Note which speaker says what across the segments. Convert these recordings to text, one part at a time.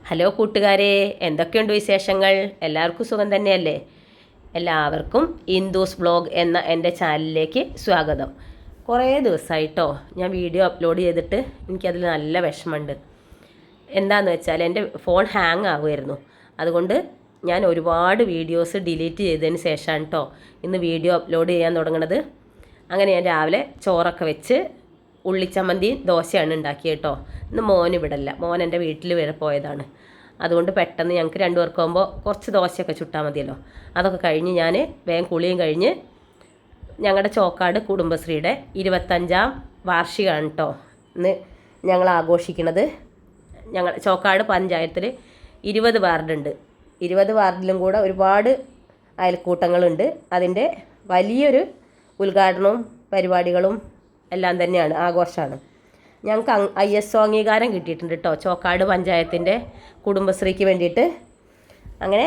Speaker 1: Hello കൂട്ടുകാരെ, എന്തൊക്കെയുണ്ട് വിശേഷങ്ങൾ? എല്ലാവർക്കും സുഖം തന്നെയല്ലേ? എല്ലാവർക്കും ഇന്ദൂസ് വ്ളോഗ് എന്ന എൻ്റെ ചാനലിലേക്ക് സ്വാഗതം. കുറേ ദിവസമായിട്ടോ ഞാൻ വീഡിയോ അപ്ലോഡ് ചെയ്തിട്ട് എനിക്കതിൽ നല്ല വിഷമമുണ്ട്. എന്താണെന്ന് വെച്ചാൽ എൻ്റെ ഫോൺ ഹാങ് ആകുമായിരുന്നു. അതുകൊണ്ട് ഞാൻ ഒരുപാട് വീഡിയോസ് ഡിലീറ്റ് ചെയ്തതിന് ശേഷമാണ് കേട്ടോ ഇന്ന് വീഡിയോ അപ്ലോഡ് ചെയ്യാൻ തുടങ്ങുന്നത്. അങ്ങനെ ഞാൻ രാവിലെ ചോറൊക്കെ വെച്ച് ഉള്ളിച്ചമ്മന്തിയും ദോശയാണ് ഉണ്ടാക്കിയത് കേട്ടോ. ഇന്ന് മോൻ ഇവിടെ അല്ല, മോൻ എൻ്റെ വീട്ടിൽ വരെ പോയതാണ്. അതുകൊണ്ട് പെട്ടെന്ന് ഞങ്ങൾക്ക് രണ്ടുപേർക്കാകുമ്പോൾ കുറച്ച് ദോശയൊക്കെ ചുട്ടാൽ മതിയല്ലോ. അതൊക്കെ കഴിഞ്ഞ് ഞാൻ വേഗം കുളിയും കഴിഞ്ഞ് ഞങ്ങളുടെ ചോക്കാട് കുടുംബശ്രീയുടെ 25ാം വാർഷികമാണ് കേട്ടോ ഇന്ന് ഞങ്ങൾ ആഘോഷിക്കുന്നത്. ഞങ്ങൾ ചോക്കാട് പഞ്ചായത്തിൽ 20 വാർഡുണ്ട്. 20 വാർഡിലും കൂടെ ഒരുപാട് അയൽക്കൂട്ടങ്ങളുണ്ട്. അതിൻ്റെ വലിയൊരു ഉദ്ഘാടനവും പരിപാടികളും എല്ലാം തന്നെയാണ്, ആഘോഷമാണ്. ഞങ്ങൾക്ക് ISO അംഗീകാരം കിട്ടിയിട്ടുണ്ട് കേട്ടോ ചോക്കാട് പഞ്ചായത്തിൻ്റെ കുടുംബശ്രീക്ക് വേണ്ടിയിട്ട്. അങ്ങനെ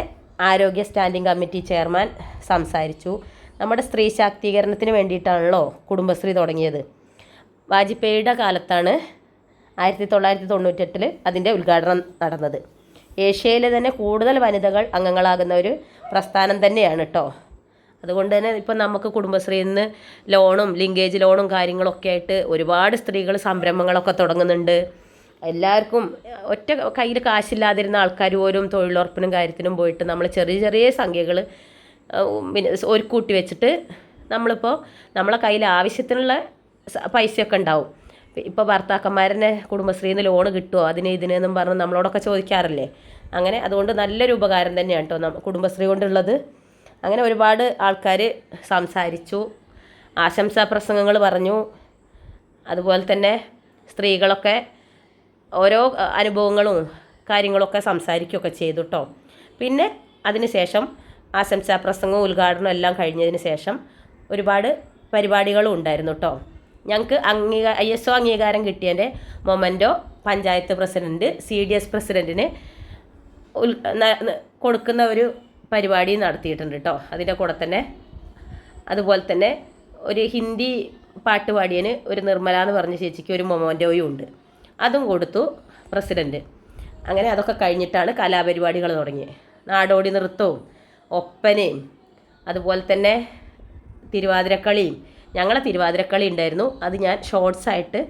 Speaker 1: ആരോഗ്യ സ്റ്റാൻഡിംഗ് കമ്മിറ്റി ചെയർമാൻ സംസാരിച്ചു. നമ്മുടെ സ്ത്രീ ശാക്തീകരണത്തിന് വേണ്ടിയിട്ടാണല്ലോ കുടുംബശ്രീ തുടങ്ങിയത്. വാജ്പേയിയുടെ കാലത്താണ് 1998 അതിൻ്റെ ഉദ്ഘാടനം നടന്നത്. ഏഷ്യയിലെ തന്നെ കൂടുതൽ വനിതകൾ അംഗങ്ങളാകുന്ന ഒരു പ്രസ്ഥാനം തന്നെയാണ് കേട്ടോ. അതുകൊണ്ട് തന്നെ ഇപ്പം നമുക്ക് കുടുംബശ്രീയിൽ നിന്ന് ലോണും ലിങ്കേജ് ലോണും കാര്യങ്ങളൊക്കെ ആയിട്ട് ഒരുപാട് സ്ത്രീകൾ സംരംഭങ്ങളൊക്കെ തുടങ്ങുന്നുണ്ട്. എല്ലാവർക്കും ഒറ്റ കയ്യിൽ കാശില്ലാതിരുന്ന ആൾക്കാർ പോലും തൊഴിലുറപ്പിനും കാര്യത്തിനും പോയിട്ട് നമ്മൾ ചെറിയ ചെറിയ സംഖ്യകൾ പിന്നെ ഒരു കൂട്ടി വെച്ചിട്ട് നമ്മളിപ്പോൾ നമ്മളെ കയ്യിൽ ആവശ്യത്തിനുള്ള പൈസയൊക്കെ ഉണ്ടാവും. ഇപ്പോൾ ഭർത്താക്കന്മാരനെ കുടുംബശ്രീയിൽ നിന്ന് ലോണ് കിട്ടുമോ ഇതിനെന്നും പറഞ്ഞ് നമ്മളോടൊക്കെ ചോദിക്കാറില്ലേ. അങ്ങനെ അതുകൊണ്ട് നല്ലൊരു ഉപകാരം തന്നെയാണ് കേട്ടോ കുടുംബശ്രീ കൊണ്ടുള്ളത്. അങ്ങനെ ഒരുപാട് ആൾക്കാർ സംസാരിച്ചു, ആശംസാ പ്രസംഗങ്ങൾ പറഞ്ഞു. അതുപോലെ തന്നെ സ്ത്രീകളൊക്കെ ഓരോ അനുഭവങ്ങളും കാര്യങ്ങളൊക്കെ സംസാരിക്കുകയൊക്കെ ചെയ്തു കേട്ടോ. പിന്നെ അതിന് ശേഷം ആശംസാ പ്രസംഗവും ഉദ്ഘാടനവും എല്ലാം കഴിഞ്ഞതിന് ശേഷം ഒരുപാട് പരിപാടികളും ഉണ്ടായിരുന്നു കേട്ടോ. ഞങ്ങൾക്ക് ISO അംഗീകാരം കിട്ടിയതിൻ്റെ മൊമെൻറ്റോ പഞ്ചായത്ത് പ്രസിഡൻറ്റ് CDS പ്രസിഡൻറ്റിന് കൊടുക്കുന്ന ഒരു പരിപാടി നടത്തിയിട്ടുണ്ട് കേട്ടോ. അതിൻ്റെ കൂടെ തന്നെ അതുപോലെ തന്നെ ഒരു ഹിന്ദി പാട്ട് പാടിയതിന് ഒരു നിർമ്മല എന്ന് പറഞ്ഞ ചേച്ചിക്ക് ഒരു മൊമെൻറ്റോയും ഉണ്ട്, അതും കൊടുത്തു പ്രസിഡൻറ്റ്. അങ്ങനെ അതൊക്കെ കഴിഞ്ഞിട്ടാണ് കലാപരിപാടികൾ തുടങ്ങിയത്. നാടോടി നൃത്തവും ഒപ്പനയും അതുപോലെ തന്നെ തിരുവാതിരക്കളിയും. ഞങ്ങളെ തിരുവാതിരക്കളി ഉണ്ടായിരുന്നു, അത് ഞാൻ ഷോർട്സായിട്ട്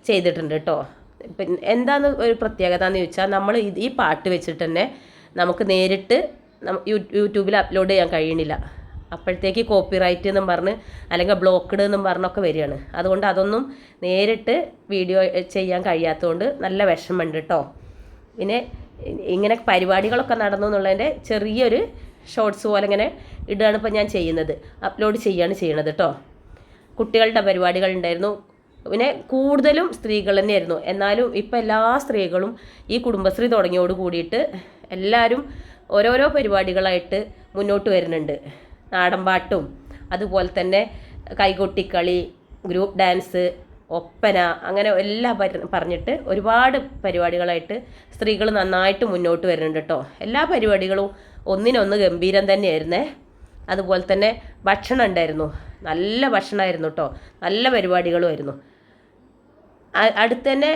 Speaker 1: ചെയ്തിട്ടുണ്ട് കേട്ടോ. പിന്നെ എന്താന്ന് ഒരു പ്രത്യേകത എന്ന് ചോദിച്ചാൽ നമ്മൾ ഈ പാട്ട് വെച്ചിട്ട് തന്നെ നമുക്ക് നേരിട്ട് യൂട്യൂബിൽ അപ്ലോഡ് ചെയ്യാൻ കഴിയണില്ല. അപ്പോഴത്തേക്ക് കോപ്പിറൈറ്റ് എന്നും പറഞ്ഞ് അല്ലെങ്കിൽ ബ്ലോക്ക്ഡ് എന്നും പറഞ്ഞൊക്കെ വരികയാണ്. അതുകൊണ്ട് അതൊന്നും നേരിട്ട് വീഡിയോ ചെയ്യാൻ കഴിയാത്തതുകൊണ്ട് നല്ല വിഷമമുണ്ട് കേട്ടോ. പിന്നെ ഇങ്ങനെ പരിപാടികളൊക്കെ നടന്നു എന്നുള്ളതിൻ്റെ ചെറിയൊരു ഷോർട്സ് പോലെ ഇങ്ങനെ ഇടുകയാണ് ഇപ്പോൾ ഞാൻ ചെയ്യുന്നത്, അപ്ലോഡ് ചെയ്യുകയാണ് ചെയ്യണത് കേട്ടോ. കുട്ടികളുടെ പരിപാടികൾ ഉണ്ടായിരുന്നു. പിന്നെ കൂടുതലും സ്ത്രീകൾ തന്നെയായിരുന്നു. എന്നാലും ഇപ്പോൾ എല്ലാ സ്ത്രീകളും ഈ കുടുംബശ്രീ തുടങ്ങിയോട് കൂടിയിട്ട് എല്ലാവരും ഓരോരോ പരിപാടികളായിട്ട് മുന്നോട്ട് വരുന്നുണ്ട്. നാടൻപാട്ടും അതുപോലെ തന്നെ കൈകൊട്ടിക്കളി, ഗ്രൂപ്പ് ഡാൻസ്, ഒപ്പന, അങ്ങനെ എല്ലാം പറഞ്ഞിട്ട് ഒരുപാട് പരിപാടികളായിട്ട് സ്ത്രീകൾ നന്നായിട്ട് മുന്നോട്ട് വരുന്നുണ്ട് കേട്ടോ. എല്ലാ പരിപാടികളും ഒന്നിനൊന്ന് ഗംഭീരം തന്നെയായിരുന്നേ. അതുപോലെ തന്നെ ഭക്ഷണം ഉണ്ടായിരുന്നു, നല്ല ഭക്ഷണമായിരുന്നു കേട്ടോ. നല്ല പരിപാടികളുമായിരുന്നു. അടുത്ത് തന്നെ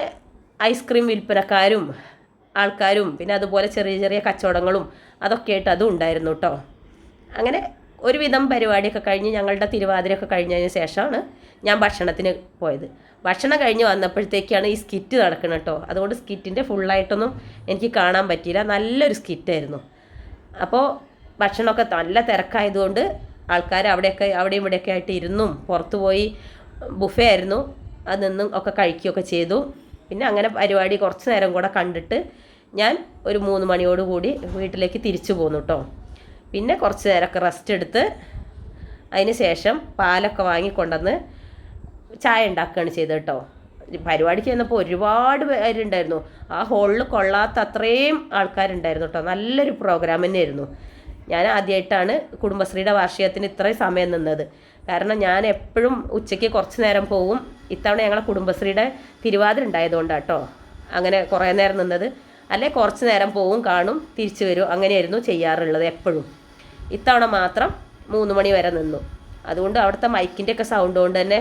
Speaker 1: ഐസ്ക്രീം വിൽപ്പനക്കാരും ആൾക്കാരും പിന്നെ അതുപോലെ ചെറിയ ചെറിയ കച്ചവടങ്ങളും അതൊക്കെ ആയിട്ട് അതും ഉണ്ടായിരുന്നു കേട്ടോ. അങ്ങനെ ഒരുവിധം പരിപാടിയൊക്കെ കഴിഞ്ഞ് ഞങ്ങളുടെ തിരുവാതിരയൊക്കെ കഴിഞ്ഞതിന് ശേഷമാണ് ഞാൻ ഭക്ഷണത്തിന് പോയത്. ഭക്ഷണം കഴിഞ്ഞ് വന്നപ്പോഴത്തേക്കാണ് ഈ സ്കിറ്റ് നടക്കുന്നത് കേട്ടോ. അതുകൊണ്ട് സ്കിറ്റിൻ്റെ ഫുള്ളായിട്ടൊന്നും എനിക്ക് കാണാൻ പറ്റിയില്ല. നല്ലൊരു സ്കിറ്റായിരുന്നു. അപ്പോൾ ഭക്ഷണമൊക്കെ നല്ല തിരക്കായതുകൊണ്ട് ആൾക്കാർ അവിടെയും ഇവിടെയൊക്കെ ആയിട്ട് ഇരുന്നും പുറത്തു പോയി ബുഫേ ആയിരുന്നു, അത് നിന്നും ഒക്കെ കഴിക്കുകയൊക്കെ ചെയ്തു. പിന്നെ അങ്ങനെ പരിപാടി കുറച്ച് നേരം കൂടെ കണ്ടിട്ട് ഞാൻ ഒരു 3 മണിയോടുകൂടി വീട്ടിലേക്ക് തിരിച്ചു പോന്നു കേട്ടോ. പിന്നെ കുറച്ച് നേരമൊക്കെ റെസ്റ്റ് എടുത്ത് അതിന് ശേഷം പാലൊക്കെ വാങ്ങിക്കൊണ്ടുവന്ന് ചായ ഉണ്ടാക്കുകയാണ് ചെയ്തത് കേട്ടോ. പരിപാടിക്ക് ചെന്നപ്പോൾ ഒരുപാട് പേരുണ്ടായിരുന്നു. ആ ഹോളിൽ കൊള്ളാത്ത അത്രയും ആൾക്കാരുണ്ടായിരുന്നു കേട്ടോ. നല്ലൊരു പ്രോഗ്രാം തന്നെയായിരുന്നു. ഞാൻ ആദ്യമായിട്ടാണ് കുടുംബശ്രീയുടെ വാർഷികത്തിന് ഇത്രയും സമയം നിന്നത്. കാരണം ഞാൻ എപ്പോഴും ഉച്ചയ്ക്ക് കുറച്ച് നേരം പോവും. ഇത്തവണ ഞങ്ങളെ കുടുംബശ്രീയുടെ തിരുവാതിര ഉണ്ടായതുകൊണ്ടാണ് കേട്ടോ അങ്ങനെ കുറേ നേരം നിന്നത്. അല്ലെ കുറച്ച് നേരം പോവും, കാണും, തിരിച്ചു വരും, അങ്ങനെയായിരുന്നു ചെയ്യാറുള്ളത് എപ്പോഴും. ഇത്തവണ മാത്രം 3 മണി വരെ നിന്നു. അതുകൊണ്ട് അവിടുത്തെ മൈക്കിൻ്റെ ഒക്കെ സൗണ്ട് കൊണ്ട് തന്നെ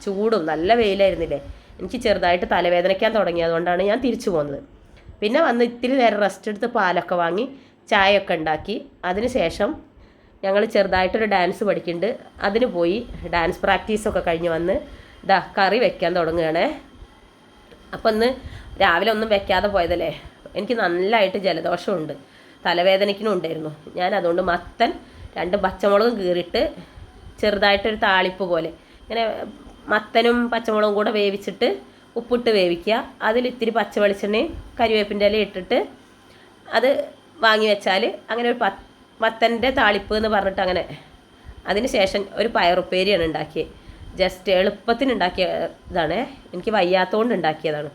Speaker 1: ചൂടും നല്ല വെയിലായിരുന്നില്ലേ, എനിക്ക് ചെറുതായിട്ട് തലവേദനയ്ക്കാൻ തുടങ്ങി. അതുകൊണ്ടാണ് ഞാൻ തിരിച്ചു പോകുന്നത്. പിന്നെ വന്ന് ഇത്തിരി നേരം റെസ്റ്റ് എടുത്ത് പാലൊക്കെ വാങ്ങി ചായയൊക്കെ ഉണ്ടാക്കി. അതിന് ശേഷം ഞങ്ങൾ ചെറുതായിട്ടൊരു ഡാൻസ് പഠിക്കുന്നുണ്ട്, അതിന് പോയി. ഡാൻസ് പ്രാക്ടീസൊക്കെ കഴിഞ്ഞ് വന്ന് ഇതാ കറി വെക്കാൻ തുടങ്ങുകയാണേ. അപ്പം ഇന്ന് രാവിലെ ഒന്നും വെക്കാതെ പോയതല്ലേ, എനിക്ക് നല്ലതായിട്ട് ജലദോഷമുണ്ട്, തലവേദനയ്ക്കും ഉണ്ടായിരുന്നു. ഞാൻ അതുകൊണ്ട് മത്തൻ 2 പച്ചമുളകും കീറിയിട്ട് ചെറുതായിട്ടൊരു താളിപ്പ് പോലെ ഇങ്ങനെ മത്തനും പച്ചമുളകും കൂടെ വേവിച്ചിട്ട് ഉപ്പിട്ട് വേവിക്കുക. അതിലിത്തിരി പച്ച വെളിച്ചെണ്ണയും കരിവേപ്പിൻ്റെ ഇല ഇട്ടിട്ട് അത് വാങ്ങി വെച്ചാൽ അങ്ങനെ ഒരു മത്തൻ്റെ താളിപ്പ് എന്ന് പറഞ്ഞിട്ട് അങ്ങനെ. അതിന് ശേഷം ഒരു പയറുപ്പേരിയാണ് ഉണ്ടാക്കിയത്. ജസ്റ്റ് എളുപ്പത്തിന് ഉണ്ടാക്കിയ ഇതാണ്, എനിക്ക് വയ്യാത്തതുകൊണ്ട് ഉണ്ടാക്കിയതാണ്.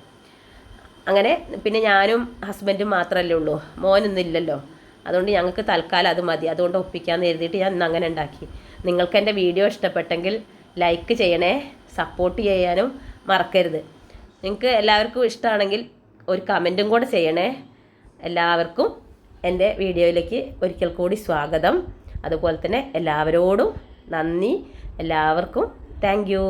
Speaker 1: അങ്ങനെ പിന്നെ ഞാനും ഹസ്ബൻഡും മാത്രമല്ലേ ഉള്ളൂ, മോനൊന്നും ഇല്ലല്ലോ. അതുകൊണ്ട് ഞങ്ങൾക്ക് തൽക്കാലം അത് മതി, അതുകൊണ്ട് ഒപ്പിക്കാമെന്ന് എഴുതിയിട്ട് ഞാൻ ഇന്ന് അങ്ങനെ ഉണ്ടാക്കി. നിങ്ങൾക്ക് എൻ്റെ വീഡിയോ ഇഷ്ടപ്പെട്ടെങ്കിൽ ലൈക്ക് ചെയ്യണേ, സപ്പോർട്ട് ചെയ്യാനും മറക്കരുത്. നിങ്ങൾക്ക് എല്ലാവർക്കും ഇഷ്ടമാണെങ്കിൽ ഒരു കമൻറ്റും കൂടെ ചെയ്യണേ. എല്ലാവർക്കും എൻ്റെ വീഡിയോയിലേക്ക് ഒരിക്കൽ കൂടി സ്വാഗതം. അതുപോലെ തന്നെ എല്ലാവരോടും നന്ദി. എല്ലാവർക്കും താങ്ക് യു.